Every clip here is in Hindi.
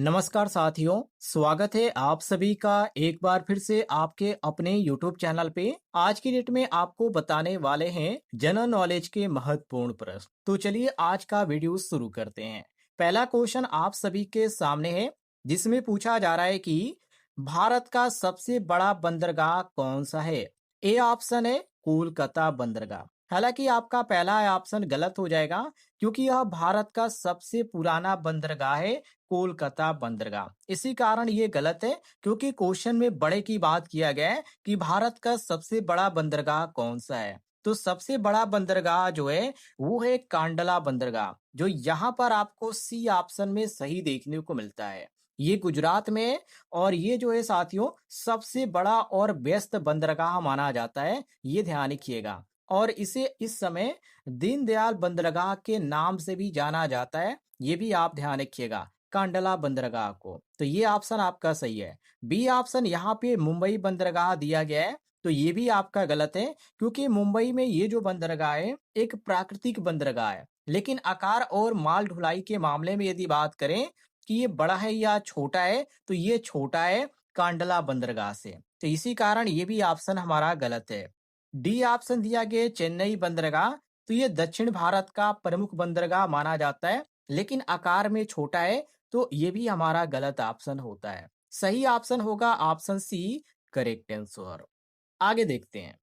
नमस्कार साथियों, स्वागत है आप सभी का एक बार फिर से आपके अपने YouTube चैनल पे। आज की डेट में आपको बताने वाले हैं जनरल नॉलेज के महत्वपूर्ण प्रश्न। तो चलिए आज का वीडियो शुरू करते हैं। पहला क्वेश्चन आप सभी के सामने है, जिसमें पूछा जा रहा है कि भारत का सबसे बड़ा बंदरगाह कौन सा है। ए ऑप्शन है कोलकाता बंदरगाह। हालांकि आपका पहला ऑप्शन गलत हो जाएगा, क्योंकि यह भारत का सबसे पुराना बंदरगाह है, कोलकाता बंदरगाह। इसी कारण ये गलत है, क्योंकि क्वेश्चन में बड़े की बात किया गया है कि भारत का सबसे बड़ा बंदरगाह कौन सा है। तो सबसे बड़ा बंदरगाह जो है वो है कांडला बंदरगाह, जो यहाँ पर आपको सी ऑप्शन में सही देखने को मिलता है। ये गुजरात में है और ये जो है साथियों सबसे बड़ा और व्यस्त बंदरगाह माना जाता है, ये ध्यान रखिएगा। और इसे इस समय दीनदयाल बंदरगाह के नाम से भी जाना जाता है, ये भी आप ध्यान रखिएगा, कांडला बंदरगाह को। तो ये ऑप्शन आपका सही है। बी ऑप्शन यहाँ पे मुंबई बंदरगाह दिया गया है, तो ये भी आपका गलत है, क्योंकि मुंबई में ये जो बंदरगाह है एक प्राकृतिक बंदरगाह है। लेकिन आकार और माल ढुलाई के मामले में यदि बात करें कि ये बड़ा है या छोटा है, तो ये छोटा है कांडला बंदरगाह से। तो इसी कारण ये भी ऑप्शन हमारा गलत है। डी ऑप्शन दिया गया चेन्नई बंदरगाह, तो ये दक्षिण भारत का प्रमुख बंदरगाह माना जाता है, लेकिन आकार में छोटा है, तो ये भी हमारा गलत ऑप्शन होता है। सही ऑप्शन होगा ऑप्शन सी, करेक्ट आंसर। आगे देखते हैं,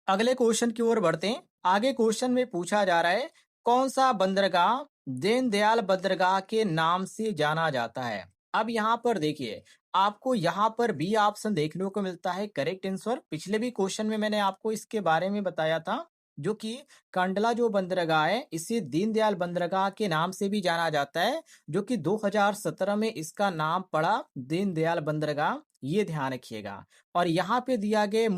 अगले क्वेश्चन की ओर बढ़ते हैं। आगे क्वेश्चन में पूछा जा रहा है, कौन सा बंदरगाह दीनदयाल बंदरगाह के नाम से जाना जाता है। अब यहाँ पर देखिए, आपको यहाँ पर बी ऑप्शन देखने को मिलता है, करेक्ट आंसर। पिछले भी क्वेश्चन में मैंने आपको इसके बारे में बताया था, जो कि कंडला जो बंदरगाह है इसे दीनदयाल बंदरगाह के नाम से भी जाना जाता है, जो कि 2017 में इसका नाम पड़ा दीनदयाल बंदरगाह, ये ध्यान रखिएगा। और यहाँ पे दिया गया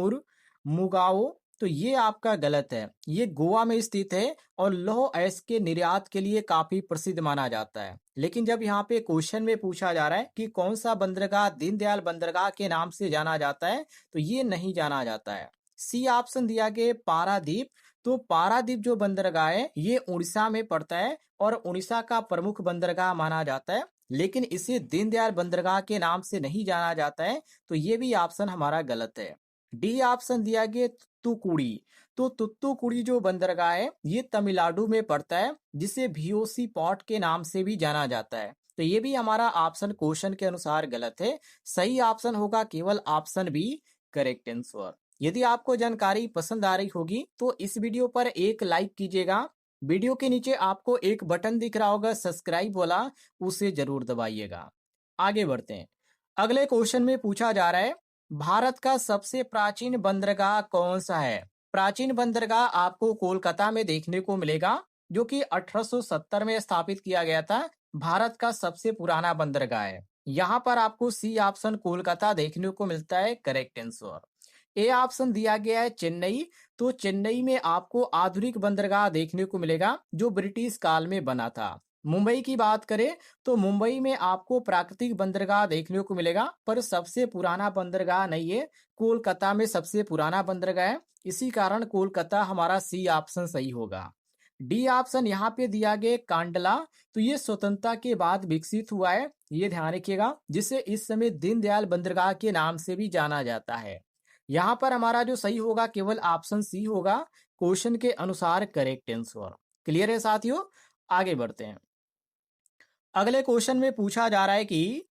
मुगाओ, तो ये आपका गलत है। ये गोवा में स्थित है और लौह अयस्क के निर्यात के लिए काफी प्रसिद्ध माना जाता है। लेकिन जब यहाँ पे क्वेश्चन में पूछा जा रहा है कि कौन सा बंदरगाह दीनदयाल बंदरगाह के नाम से जाना जाता है, तो ये नहीं जाना जाता है। सी ऑप्शन दिया गया पारादीप। तो पारादीप जो बंदरगाह है ये उड़ीसा में पड़ता है और उड़ीसा का प्रमुख बंदरगाह माना जाता है, लेकिन इसे दीनदयाल बंदरगाह के नाम से नहीं जाना जाता है। तो ये भी ऑप्शन हमारा गलत है। डी ऑप्शन दिया गया तुतुकुड़ी। तो तुतुकुड़ी जो बंदरगाह है ये तमिलनाडु में पड़ता है, जिसे VOC पॉट के नाम से भी जाना जाता है। तो ये भी हमारा ऑप्शन क्वेश्चन के अनुसार गलत है। सही ऑप्शन होगा केवल ऑप्शन बी, करेक्ट आंसर। यदि आपको जानकारी पसंद आ रही होगी तो इस वीडियो पर एक लाइक कीजिएगा। वीडियो के नीचे आपको एक बटन दिख रहा होगा सब्सक्राइब वाला, उसे जरूर दबाइएगा। आगे बढ़ते हैं, अगले क्वेश्चन में पूछा जा रहा है, भारत का सबसे प्राचीन बंदरगाह कौन सा है। प्राचीन बंदरगाह आपको कोलकाता में देखने को मिलेगा, जो कि 1870 में स्थापित किया गया था। भारत का सबसे पुराना बंदरगाह है। यहाँ पर आपको सी ऑप्शन कोलकाता देखने को मिलता है, करेक्ट आंसर। ए ऑप्शन दिया गया है चेन्नई। तो चेन्नई में आपको आधुनिक बंदरगाह देखने को मिलेगा, जो ब्रिटिश काल में बना था। मुंबई की बात करें तो मुंबई में आपको प्राकृतिक बंदरगाह देखने को मिलेगा, पर सबसे पुराना बंदरगाह नहीं है। कोलकाता में सबसे पुराना बंदरगाह है, इसी कारण कोलकाता हमारा सी ऑप्शन सही होगा। डी ऑप्शन यहाँ पे दिया गया कांडला। तो ये स्वतंत्रता के बाद विकसित हुआ है, ये ध्यान रखिएगा, जिसे इस समय दीनदयाल बंदरगाह के नाम से भी जाना जाता है। यहाँ पर हमारा जो सही होगा केवल ऑप्शन सी होगा, क्वेश्चन के अनुसार करेक्ट आंसर। क्लियर है साथियों। आगे बढ़ते हैं, अगले क्वेश्चन में पूछा जा रहा है कि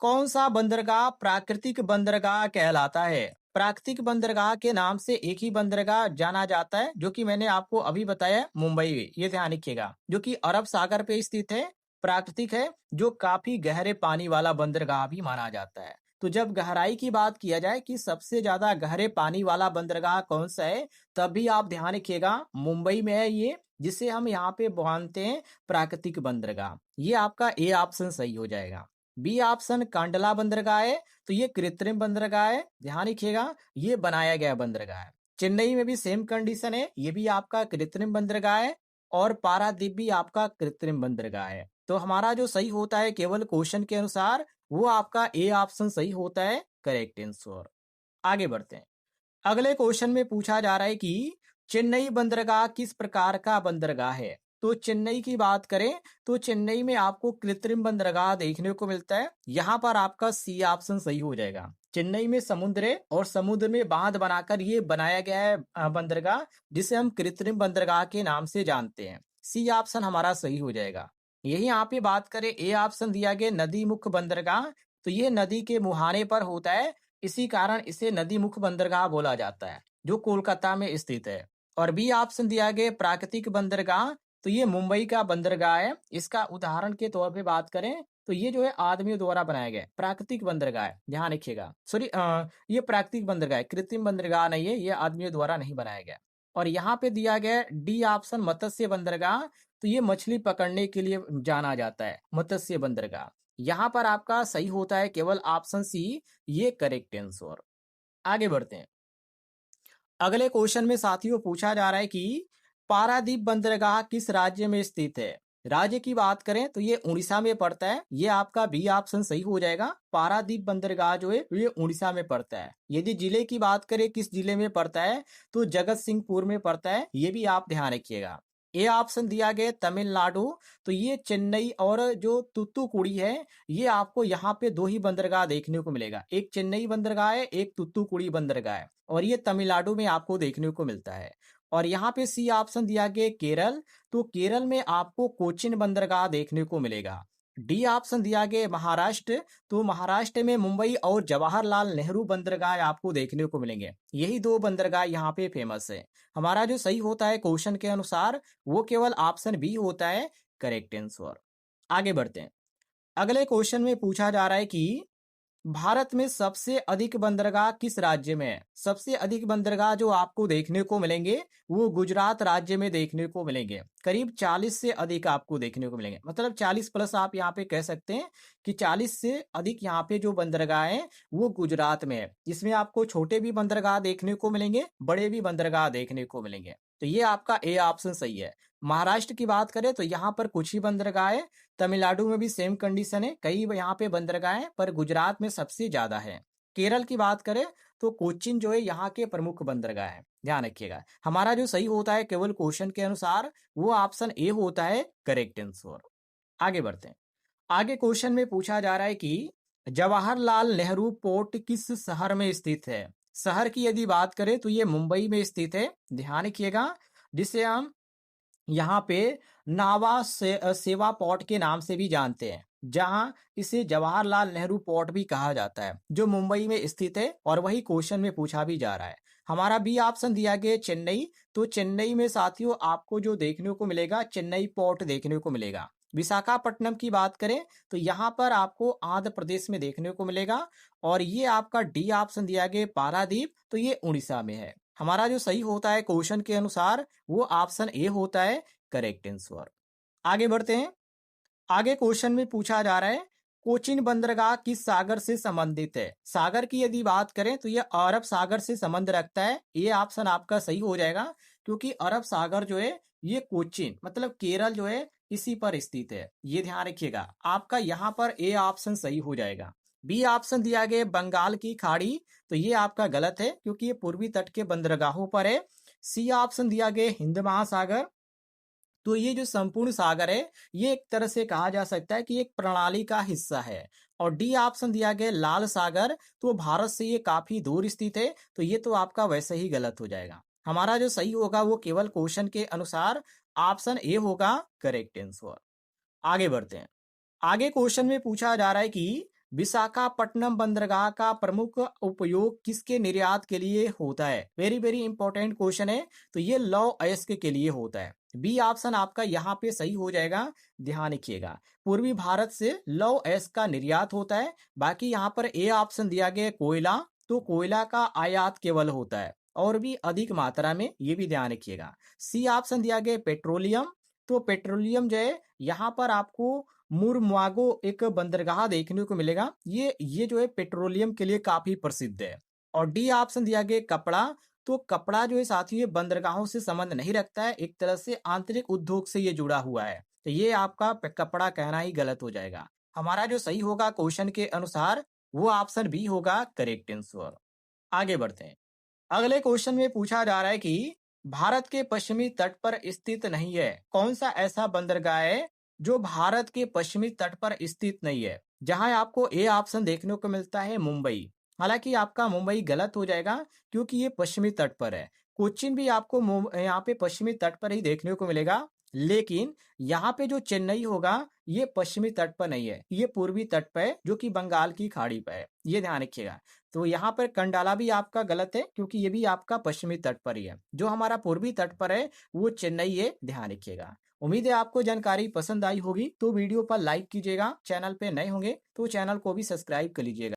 कौन सा बंदरगाह प्राकृतिक बंदरगाह कहलाता है। प्राकृतिक बंदरगाह के नाम से एक ही बंदरगाह जाना जाता है, जो कि मैंने आपको अभी बताया, मुंबई में, ये ध्यान रखिएगा, जो कि अरब सागर पे स्थित है, प्राकृतिक है, जो काफी गहरे पानी वाला बंदरगाह भी माना जाता है। तो जब गहराई की बात किया जाए कि सबसे ज्यादा गहरे पानी वाला बंदरगाह कौन सा है, तब भी आप ध्यान रखिएगा मुंबई में है ये, जिसे हम यहाँ पे मानते हैं प्राकृतिक बंदरगाह। ये आपका ए ऑप्शन सही हो जाएगा। बी ऑप्शन कांडला बंदरगाह है, तो ये कृत्रिम बंदरगाह है, ध्यान रखिएगा, ये बनाया गया बंदरगाह है। चेन्नई में भी सेम कंडीशन है, ये भी आपका कृत्रिम बंदरगाह है, और पारादीप भी आपका कृत्रिम बंदरगाह है। तो हमारा जो सही होता है केवल क्वेश्चन के अनुसार, वो आपका ए ऑप्शन सही होता है, करेक्ट आंसर। आगे बढ़ते हैं, अगले क्वेश्चन में पूछा जा रहा है कि चेन्नई बंदरगाह किस प्रकार का बंदरगाह है। तो चेन्नई की बात करें तो चेन्नई में आपको कृत्रिम बंदरगाह देखने को मिलता है। यहाँ पर आपका सी ऑप्शन सही हो जाएगा। चेन्नई में समुद्र है और समुद्र में बांध बनाकर ये बनाया गया है बंदरगाह, जिसे हम कृत्रिम बंदरगाह के नाम से जानते हैं। सी ऑप्शन हमारा सही हो जाएगा। यही यहाँ पे बात करें, ए ऑप्शन दिया गया नदी मुख बंदरगाह, तो ये नदी के मुहाने पर होता है, इसी कारण इसे नदी मुख बंदरगाह बोला जाता है, जो कोलकाता में स्थित है। और बी ऑप्शन दिया गया प्राकृतिक बंदरगाह, तो ये मुंबई का बंदरगाह है। इसका उदाहरण के तौर पे बात करें तो ये जो है आदमियों द्वारा बनाया गया है, प्राकृतिक बंदरगाह है, ध्यान रखिएगा। सॉरी, ये प्राकृतिक बंदरगाह है, कृत्रिम बंदरगाह नहीं है, ये आदमियों द्वारा नहीं बनाया गया। और यहाँ पे दिया गया है डी ऑप्शन मत्स्य बंदरगाह, तो ये मछली पकड़ने के लिए जाना जाता है, मत्स्य बंदरगाह। यहाँ पर आपका सही होता है केवल ऑप्शन सी, ये करेक्ट आंसर। आगे बढ़ते हैं। अगले क्वेश्चन में साथियों पूछा जा रहा है कि पारादीप बंदरगाह किस राज्य में स्थित है। राज्य की बात करें तो ये उड़ीसा में पड़ता है, ये आपका बी ऑप्शन सही हो जाएगा। पारादीप बंदरगाह जो है ये उड़ीसा में पड़ता है। यदि जिले की बात करें किस जिले में पड़ता है तो जगत सिंहपुर में पड़ता है, ये भी आप ध्यान रखिएगा। ए ऑप्शन दिया गया तमिलनाडु, तो ये चेन्नई और जो तुत्तुकुड़ी है, ये आपको यहाँ पे दो ही बंदरगाह देखने को मिलेगा, एक चेन्नई बंदरगाह है, एक तुत्तुकुड़ी बंदरगाह है, और ये तमिलनाडु में आपको देखने को मिलता है। और यहाँ पे सी ऑप्शन दिया गया केरल, तो केरल में आपको कोचिन बंदरगाह देखने को मिलेगा। डी ऑप्शन दिया गया महाराष्ट्र, तो महाराष्ट्र में मुंबई और जवाहरलाल नेहरू बंदरगाह आपको देखने को मिलेंगे। यही दो बंदरगाह यहाँ पे फेमस है। हमारा जो सही होता है क्वेश्चन के अनुसार वो केवल ऑप्शन बी होता है, करेक्ट आंसर। आगे बढ़ते हैं। अगले क्वेश्चन में पूछा जा रहा है कि भारत में सबसे अधिक बंदरगाह किस राज्य में है। सबसे अधिक बंदरगाह जो आपको देखने को मिलेंगे वो गुजरात राज्य में देखने को मिलेंगे। करीब 40 से अधिक आपको देखने को मिलेंगे, मतलब 40 प्लस आप यहाँ पे कह सकते हैं कि 40 से अधिक यहाँ पे जो बंदरगाह हैं वो गुजरात में है। इसमें आपको छोटे भी बंदरगाह देखने को मिलेंगे, बड़े भी बंदरगाह देखने को मिलेंगे। तो ये आपका ए ऑप्शन सही है। महाराष्ट्र की बात करें तो यहाँ पर कुछ ही बंदरगाह है। तमिलनाडु में भी सेम कंडीशन है, कई यहाँ पे बंदरगाह हैं, पर गुजरात में सबसे ज्यादा है। केरल की बात करें तो कोचिन जो है यहाँ के प्रमुख बंदरगाह है, ध्यान रखिएगा। हमारा जो सही होता है केवल क्वेश्चन के अनुसार वो ऑप्शन ए होता है, करेक्ट आंसर। आगे बढ़ते हैं। आगे क्वेश्चन में पूछा जा रहा है कि जवाहरलाल नेहरू पोर्ट किस शहर में स्थित है। शहर की यदि बात करें तो ये मुंबई में स्थित है, ध्यान रखिएगा, जिसे हम यहाँ पे सेवा पोर्ट के नाम से भी जानते हैं, जहां इसे जवाहरलाल नेहरू पोर्ट भी कहा जाता है, जो मुंबई में स्थित है। और वही क्वेश्चन में पूछा भी जा रहा है। हमारा बी ऑप्शन दिया गया चेन्नई, तो चेन्नई में साथियों आपको जो देखने को मिलेगा चेन्नई पोर्ट देखने को मिलेगा। विशाखापट्टनम की बात करें तो यहाँ पर आपको आंध्र प्रदेश में देखने को मिलेगा। और ये आपका डी ऑप्शन दिया गया पारादीप, तो ये उड़ीसा में है। हमारा जो सही होता है क्वेश्चन के अनुसार वो ऑप्शन ए होता है, करेक्ट आंसर। आगे बढ़ते हैं। आगे क्वेश्चन में पूछा जा रहा है कोचिन बंदरगाह किस सागर से संबंधित है। सागर की यदि बात करें तो यह अरब सागर से संबंध रखता है। ये ऑप्शन आपका सही हो जाएगा, क्योंकि अरब सागर जो है ये कोचिन मतलब केरल जो है इसी पर स्थित है। ये ध्यान रखिएगा, आपका यहाँ पर ए ऑप्शन सही हो जाएगा। बी ऑप्शन दिया गया बंगाल की खाड़ी, तो ये आपका गलत है, क्योंकि ये पूर्वी तट के बंदरगाहों पर है। सी ऑप्शन दिया गया हिंद महासागर, तो ये जो संपूर्ण सागर है ये एक तरह से कहा जा सकता है कि एक प्रणाली का हिस्सा है। और डी ऑप्शन दिया गया लाल सागर, तो भारत से ये काफी दूर स्थित है, तो ये तो आपका वैसे ही गलत हो जाएगा। हमारा जो सही होगा वो केवल क्वेश्चन के अनुसार ऑप्शन ए होगा, करेक्ट आंसर। आगे बढ़ते हैं। आगे क्वेश्चन में पूछा जा रहा है कि विशाखापट्टनम बंदरगाह का प्रमुख उपयोग किसके निर्यात के लिए होता है। वेरी वेरी इंपॉर्टेंट क्वेश्चन है, तो ये लौह अयस्क के लिए होता है। बी ऑप्शन आपका यहाँ पे सही हो जाएगा, ध्यान रखिएगा। पूर्वी भारत से लौह अयस्क का निर्यात होता है। बाकी यहाँ पर ए ऑप्शन दिया गया कोयला, तो कोयला का आयात केवल होता है और भी अधिक मात्रा में, ये भी ध्यान रखिएगा। सी ऑप्शन दिया गया पेट्रोलियम, तो पेट्रोलियम जो है यहाँ पर आपको मुरमुआगो एक बंदरगाह देखने को मिलेगा। ये जो है पेट्रोलियम के लिए काफी प्रसिद्ध है। और डी ऑप्शन दिया गया कपड़ा, तो कपड़ा जो है साथियों ये बंदरगाहों से संबंध नहीं रखता है, एक तरह से आंतरिक उद्योग से ये जुड़ा हुआ है, तो ये आपका कपड़ा कहना ही गलत हो जाएगा। हमारा जो सही होगा क्वेश्चन के अनुसार वो ऑप्शन बी होगा, करेक्ट आंसर। आगे बढ़ते हैं। अगले क्वेश्चन में पूछा जा रहा है कि भारत के पश्चिमी तट पर स्थित नहीं है। कौन सा ऐसा बंदरगाह है जो भारत के पश्चिमी तट पर स्थित नहीं है? जहां आपको ए ऑप्शन देखने को मिलता है मुंबई। हालांकि आपका मुंबई गलत हो जाएगा क्योंकि ये पश्चिमी तट पर है। कोच्चिन भी आपको यहाँ पे पश्चिमी तट पर ही देखने को मिलेगा, लेकिन यहाँ पे जो चेन्नई होगा ये पश्चिमी तट पर नहीं है, ये पूर्वी तट पर है जो कि बंगाल की खाड़ी पर है। ये ध्यान रखिएगा। तो यहाँ पर कंडाला भी आपका गलत है क्योंकि ये भी आपका पश्चिमी तट पर ही है। जो हमारा पूर्वी तट पर है वो चेन्नई है, ध्यान रखिएगा। उम्मीद है आपको जानकारी पसंद आई होगी, तो वीडियो पर लाइक कीजिएगा। चैनल पे नए होंगे तो चैनल को भी सब्सक्राइब कर लीजिएगा।